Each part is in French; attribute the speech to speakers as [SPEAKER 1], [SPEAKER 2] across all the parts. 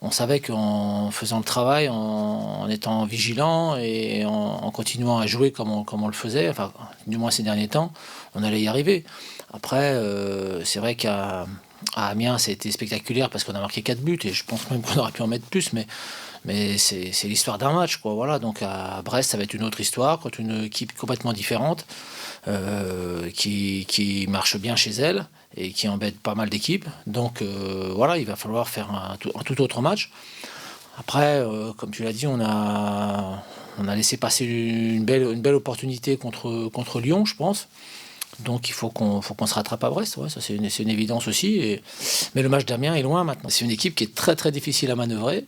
[SPEAKER 1] On savait qu'en faisant le travail, en étant vigilant et en continuant à jouer comme on le faisait, enfin, du moins ces derniers temps, on allait y arriver. Après, c'est vrai qu'à Amiens, ça a été spectaculaire parce qu'on a marqué 4 buts et je pense même qu'on aurait pu en mettre plus, mais c'est l'histoire d'un match, quoi. Voilà, donc à Brest, ça va être une autre histoire, contre une équipe complètement différente, qui marche bien chez elle et qui embête pas mal d'équipes. Donc voilà, il va falloir faire un tout autre match. Après, comme tu l'as dit, on a laissé passer une belle opportunité contre Lyon, je pense. Donc il faut qu'on se rattrape à Brest, ouais, ça c'est une évidence aussi. Mais le match d'Amiens est loin maintenant. C'est une équipe qui est très très difficile à manœuvrer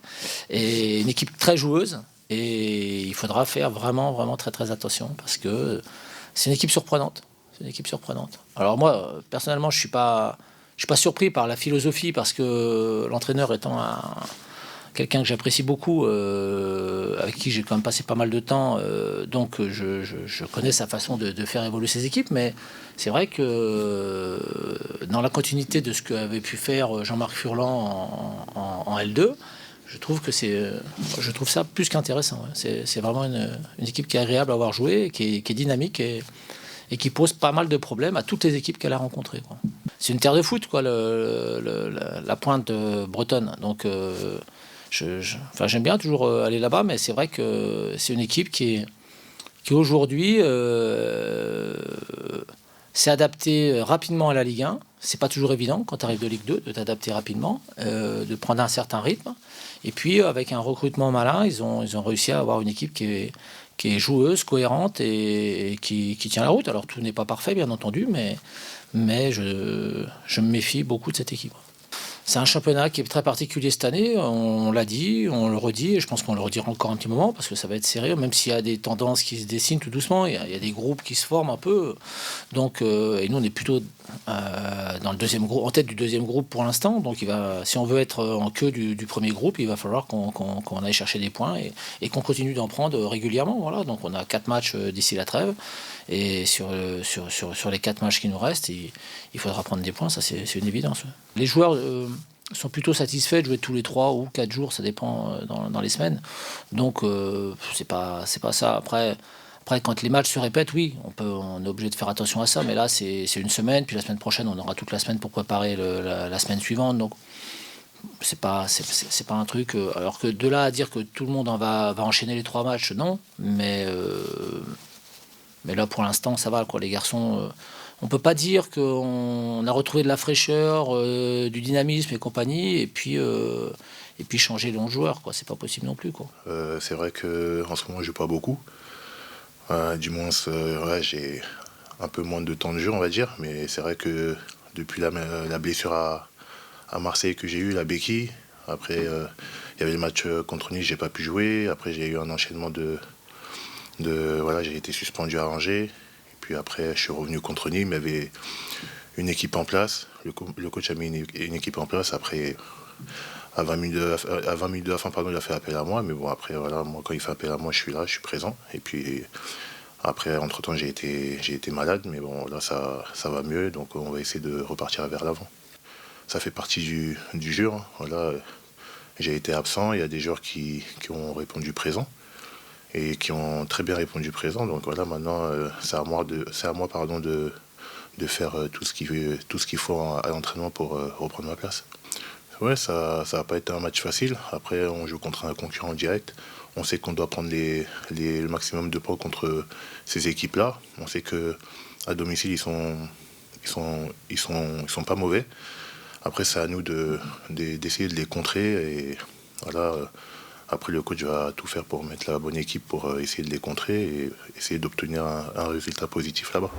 [SPEAKER 1] et une équipe très joueuse. Et il faudra faire vraiment vraiment très très attention parce que c'est une équipe surprenante. C'est une équipe surprenante. Alors moi, personnellement, je suis pas surpris par la philosophie parce que l'entraîneur étant quelqu'un que j'apprécie beaucoup, avec qui j'ai quand même passé pas mal de temps, donc je connais sa façon de faire évoluer ses équipes, mais c'est vrai que dans la continuité de ce qu'avait pu faire Jean-Marc Furlan en L2, je trouve ça plus qu'intéressant. Ouais. C'est vraiment une équipe qui est agréable à avoir joué, qui est dynamique et qui pose pas mal de problèmes à toutes les équipes qu'elle a rencontrées, quoi. C'est une terre de foot, quoi, la pointe bretonne. Donc enfin, j'aime bien toujours aller là-bas, mais c'est vrai que c'est une équipe qui aujourd'hui s'est adaptée rapidement à la Ligue 1. C'est pas toujours évident quand tu arrives de Ligue 2 de t'adapter rapidement, de prendre un certain rythme. Et puis avec un recrutement malin, ils ont réussi à avoir une équipe qui est joueuse, cohérente et qui tient la route. Alors tout n'est pas parfait, bien entendu, mais je me méfie beaucoup de cette équipe. C'est un championnat qui est très particulier cette année, on l'a dit, on le redit, et je pense qu'on le redira encore un petit moment, parce que ça va être sérieux, même s'il y a des tendances qui se dessinent tout doucement, il y a des groupes qui se forment un peu. Donc, et nous, on est plutôt dans le deuxième groupe, en tête du deuxième groupe pour l'instant. Donc, si on veut être en queue du premier groupe, il va falloir qu'on aille chercher des points et qu'on continue d'en prendre régulièrement. Voilà. Donc, on a 4 matchs d'ici la trêve. Et sur les 4 matchs qui nous restent, il faudra prendre des points, ça c'est une évidence. Les joueurs sont plutôt satisfaits de jouer tous les 3 ou 4 jours, ça dépend dans les semaines. Donc c'est pas ça. Après, quand les matchs se répètent, oui, on est obligé de faire attention à ça, mais là c'est une semaine, puis la semaine prochaine on aura toute la semaine pour préparer la semaine suivante. Donc c'est pas un truc. Alors que de là à dire que tout le monde va enchaîner les 3 matchs, non, mais là, pour l'instant, ça va, quoi. Les garçons, on peut pas dire qu'on a retrouvé de la fraîcheur, du dynamisme et compagnie, et puis changer le 11 joueurs, quoi. C'est pas possible non plus, quoi.
[SPEAKER 2] C'est vrai qu'en ce moment, je joue pas beaucoup. Du moins, ouais, j'ai un peu moins de temps de jeu, on va dire. Mais c'est vrai que depuis la blessure à Marseille que j'ai eu, la béquille, après, il y avait le match contre Nice, j'ai pas pu jouer. Après, j'ai eu un enchaînement voilà, j'ai été suspendu à Angers. Et puis après, je suis revenu contre Nîmes. Il y avait une équipe en place. Le coach a mis une équipe en place. Après, à 20 minutes de la fin, pardon, il a fait appel à moi. Mais bon, après, voilà, moi, quand il fait appel à moi, je suis là, je suis présent. Et puis après, entre-temps, j'ai été malade. Mais bon, là, ça va mieux. Donc, on va essayer de repartir vers l'avant. Ça fait partie du jeu. Hein. Voilà, j'ai été absent. Il y a des joueurs qui ont répondu présent et qui ont très bien répondu présent. Donc voilà, maintenant, c'est à moi pardon, de faire tout ce qu'il faut à l'entraînement pour reprendre ma place. Ouais, ça va pas être un match facile. Après, on joue contre un concurrent direct. On sait qu'on doit prendre le maximum de points contre ces équipes-là. On sait que à domicile, ils sont pas mauvais. Après, c'est à nous d'essayer de les contrer et voilà. Après, le coach va tout faire pour mettre la bonne équipe pour essayer de les contrer et essayer d'obtenir un résultat positif là-bas.